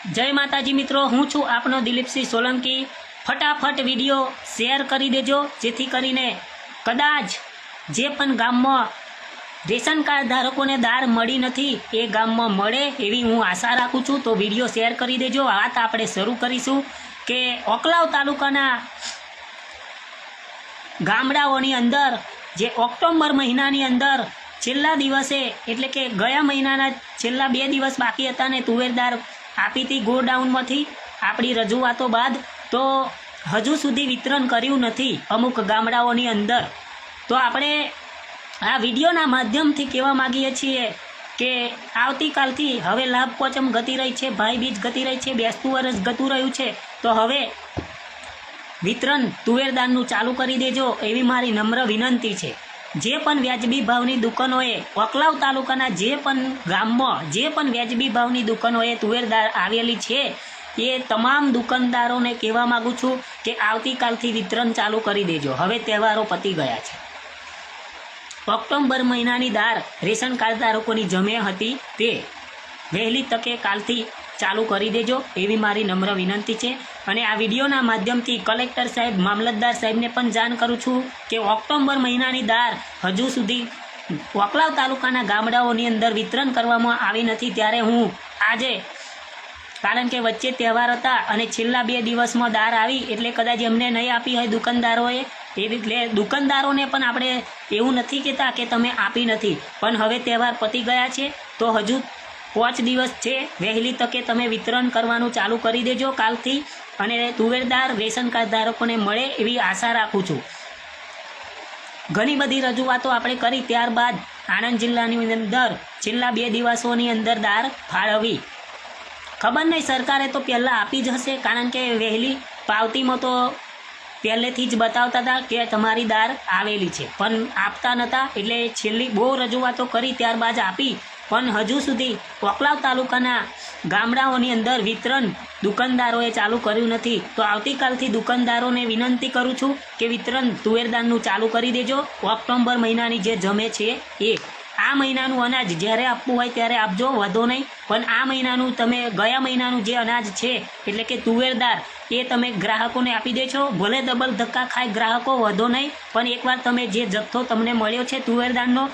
जय माताजी मित्रों, हूँ छूँ आपनो दिलीपसिंह सोलंकी। फटाफट विडियो शेर करी देजो जेथी करीने कदाच जे पण गाममां रेशन कार्ड धारकोने दार मळी नथी ए गाममां मळे एवी हूँ आशा राखुं छूं। तो विडियो शेर करी देजो। वात आपणे शरू करीशुं के ओकलाव तालुकाना गामडाओनी अंदर जे ऑक्टोबर महीनानी अंदर छेल्ला दिवसे एटले के गया महीनाना छेल्ला 2 दिवस बाकी हता ने तुवेरदार आपी थी गोडाउनमांथी आपणी रजूआतो बाद तो हजू सुधी वितरण कर्युं नथी अमुक गामडाओनी अंदर। तो आपणे आ विडियोना माध्यमथी कहेवा मागीए छीए के आवतीकालथी हवे लाभ पोचम गती रही छे, भाई बीज गती रही छे, बेसतुं वरस गतुं रह्युं छे। तो हवे वितरण तुवेरदारनुं चालू करी देजो एवी मारी नम्र विनंती छे। जे पण व्याजबी भावनी दुकानोए ओकलाव तालुकाना जे पण गाममां जे पण व्याजबी भावनी दुकानोए तुवेरदार आवेली छे ए तमाम दुकानदारोने कहेवा मागुं छुं के आवतीकालथी वितरण चालू करी देजो। हवे तहेवारो पती गया छे। ऑक्टोबर महीनानी दार रेशन कार्ड धारकोनी जमे हती ते वहेली तके कालथी चालू करी देजो एवी मारी नम्र विनंती छे। अने आ विडियोना माध्यमथी कलेक्टर साहेब, मामलतदार साहेबने पण जाण करूं छुं के ऑक्टोबर महीनानी दार हजू सुधी ओकलाव तालुकाना गामडाओनी अंदर वितरण करवामां आवी नथी। त्यारे हूँ आजे कारण के वच्चे तहेवार हता अने छेल्ला 2 दिवसमां दार आवी एटले कदाच एमने नहीं आपी होय दुकानदारोए। એટલે દુકાનદારોને પણ આપણે એવું નથી કહેતા કે તમે આપી નથી, પણ હવે તહેવાર પતી ગયા છે તો હજુ 5 દિવસ છે, વહેલી તકે તમે વિતરણ કરવાનું ચાલુ કરી દેજો કાલથી અને તુવેરદાર રેશન કાર્ડ ધારકોને મળે એવી આશા રાખું છું। ઘણી બધી રજૂઆતો આપણે કરી ત્યારબાદ આણંદ જિલ્લાની અંદર છેલ્લા 2 દિવસોની અંદર દાર ફાળવી। ખબર નહીં સરકારે તો પહેલાં આપી જ હશે, કારણ કે વહેલી પાવતીમાં તો પહેલેથી જ બતાવતા હતા કે તમારી દાર આવેલી છે, પણ આપતા નહોતા। એટલે છેલ્લી બહુ રજૂઆતો કરી ત્યારબાદ આપી, પણ હજુ સુધી ઓકલાવ તાલુકાના ગામડાઓની અંદર વિતરણ દુકાનદારોએ ચાલુ કર્યું નથી। તો આવતીકાલથી દુકાનદારોને વિનંતી કરું છું કે વિતરણ તુવેરદારનું ચાલુ કરી દેજો। ઓક્ટોબર મહિનાની જે જમે છે એ આ મહિનાનું અનાજ જ્યારે આપવું હોય ત્યારે આપજો, વધો નહીં, પણ આ મહિનાનું તમે ગયા મહિનાનું જે અનાજ છે એટલે કે તુવેરદાર એ તમે ગ્રાહકોને આપી દેજો। ભલે ડબલ ધક્કા ખાય ગ્રાહકો, વધો નહીં, પણ એકવાર તમે જે જથ્થો તમને મળ્યો છે તુવેરદારનો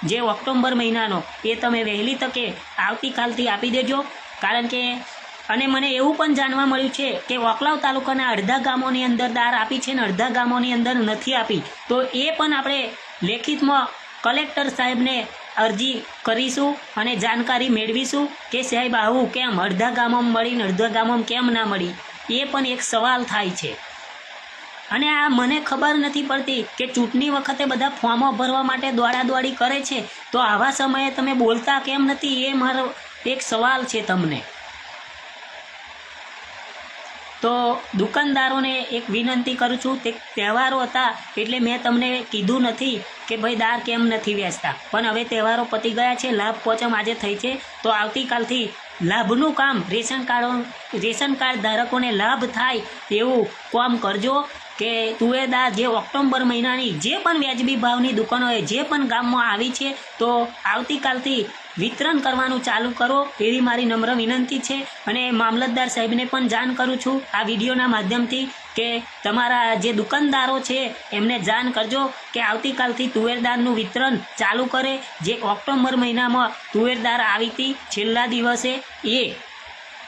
જે ઓક્ટોબર મહિનાનો એ તમે વહેલી તકે આવતીકાલથી આપી દેજો। કારણ કે અને મને એવું પણ જાણવા મળ્યું છે કે ઓકલાવ તાલુકાના અડધા ગામોની અંદર દાર આપી છે ને અડધા ગામોની અંદર નથી આપી। તો એ પણ આપણે લેખિતમાં કલેક્ટર સાહેબને અરજી કરીશું અને જાણકારી મેળવીશું કે સાહેબ આવું કેમ અડધા ગામોમાં મળી ને અડધા ગામોમાં કેમ ના મળી, એ પણ એક સવાલ થાય છે। અને આ મને ખબર નથી પડતી કે ચૂંટણી વખતે બધા ફોર્મો ભરવા માટે દોડાદોડી કરે છે, તો આવા સમયે તમે બોલતા કેમ નથી, એ મારો એક સવાલ છે તમને। તો દુકાનદારોને એક વિનંતી કરું છું, તે તહેવારો હતા એટલે મેં તમને કીધું નથી કે ભાઈ દાર કેમ નથી વેચતા, પણ હવે તહેવારો પતી ગયા છે, લાભ પોચમ આજે થઈ છે, તો આવતીકાલથી લાભનું કામ રેશન કાર્ડ ધારકોને લાભ થાય એવું કામ કરજો કે તુવેરદાર જે ઓક્ટોબર મહિનાની જે પણ વ્યાજબી ભાવની દુકાનોએ જે પણ ગામમાં આવી છે તો આવતીકાલથી વિતરણ કરવાનું ચાલુ કરો એવી મારી નમ્ર વિનંતી છે। અને મામલતદાર સાહેબને પણ જાણ કરું છું આ વિડીયોના માધ્યમથી કે તમારા જે દુકાનદારો છે એમને જાણ કરજો કે આવતીકાલથી તુવેરદારનું વિતરણ ચાલુ કરે। જે ઓક્ટોબર મહિનામાં તુવેરદાર આવી હતી છેલ્લા દિવસે એ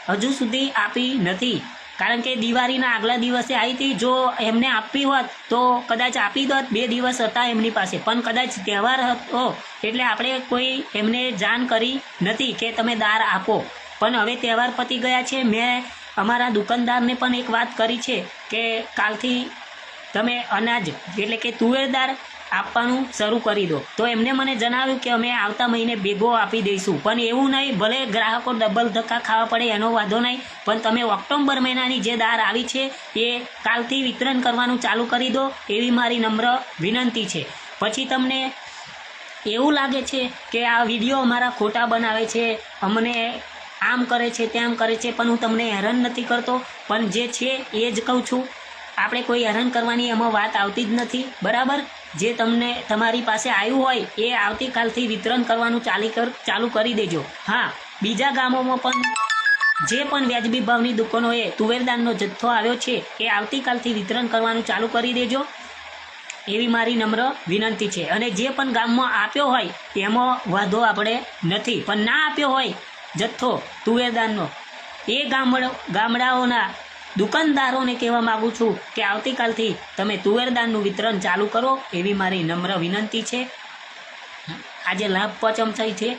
હજુ સુધી આપી નથી, કારણ કે દિવાળીના આગલા દિવસે આવી હતી। જો એમને આપવી હોત તો કદાચ આપી દોત, 2 દિવસ હતા એમની પાસે, પણ કદાચ તહેવાર હતો એટલે આપણે કોઈ એમને જાણ કરી નથી કે તમે દાર આપો। પણ હવે તહેવાર પતી ગયા છે, મેં અમારા દુકાનદારને પણ એક વાત કરી છે કે કાલથી તમે અનાજ એટલે કે તુવેરદાર આપવાનું શરૂ કરી દો। તો એમને મને જણાવ્યું કે અમે આવતા મહિને ભેગો આપી દઈશું, પણ એવું નહીં, ભલે ગ્રાહકો ડબલ ધક્કા ખાવા પડે એનો વાંધો નહીં, પણ તમે ઓક્ટોબર મહિનાની જે દાર આવી છે એ કાલથી વિતરણ કરવાનું ચાલુ કરી દો એવી મારી નમ્ર વિનંતી છે। પછી તમને એવું લાગે છે કે આ વિડીયો અમારા ખોટા બનાવે છે, અમને આમ કરે છે તેમ કરે છે, પણ હું તમને હેરાન નથી કરતો, પણ જે છે એ જ કહું છું। આપણે કોઈ હેરાન કરવાની એમાં વાત આવતી જ નથી, બરાબર। જે તમને તમારી પાસે આવ્યું હોય એ આવતીકાલથી વિતરણ કરવાનું ચાલુ કરી દેજો। હા, બીજા ગામોમાં પણ જે પણ વ્યાજબી ભાવની દુકાનોએ તુવેરદાનનો જથ્થો આવ્યો છે એ આવતીકાલથી વિતરણ કરવાનું ચાલુ કરી દેજો એવી મારી નમ્ર વિનંતી છે. અને જે પણ ગામમાં આપ્યો હોય એમાં વાંધો આપણે નથી, પણ ના આપ્યો હોય જથ્થો તુવેરદાનનો એ ગામડાઓના દુકાનદારોને કહેવા માગું છું કે આવતીકાલથી તમે તુવેરદાનનું વિતરણ ચાલુ કરો એવી મારી નમ્ર વિનંતી છે. આજે લાભ પચમ થઈ છે,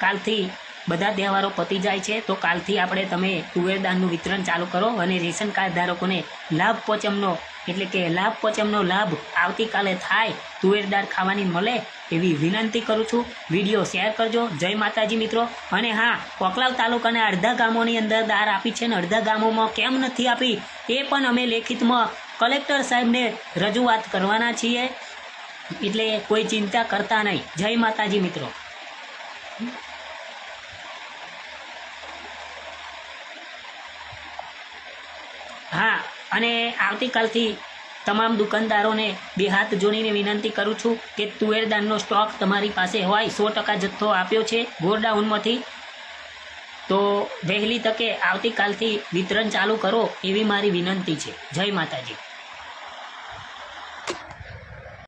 કાલથી બધા તહેવારો પતી જાય છે, તો કાલથી તમે તુવેરદાનનું વિતરણ ચાલુ કરો અને રેશન કાર્ડ ધારકોને લાભ પચમનો એટલે કે લાભ પચમનો લાભ આવતીકાલે થાય, તુવેરદાર ખાવાની મળે એવી વિનંતી કરું છું. વિડીયો શેર કરજો. જય માતાજી મિત્રો. અને હા, કોકલાવ તાલુકાના અડધા ગામોની અંદર દાર આપી છે ને અડધા ગામોમાં કેમ નથી આપી એ પણ અમે લેખિતમાં કલેક્ટર સાહેબને રજૂઆત કરવાના છીએ, એટલે કોઈ ચિંતા કરતા નહીં. જય માતાજી મિત્રો. હા, અને આવતીકાલથી તમામ દુકાનદારોને બે હાથ જોડીને વિનંતી કરું છું કે તુવેરદાનનો સ્ટોક તમારી પાસે હોય, 100% જથ્થો આપ્યો છે ગોડાઉનમાંથી, તો વહેલી તકે આવતીકાલથી વિતરણ ચાલુ કરો એવી મારી વિનંતી છે. જય માતાજી.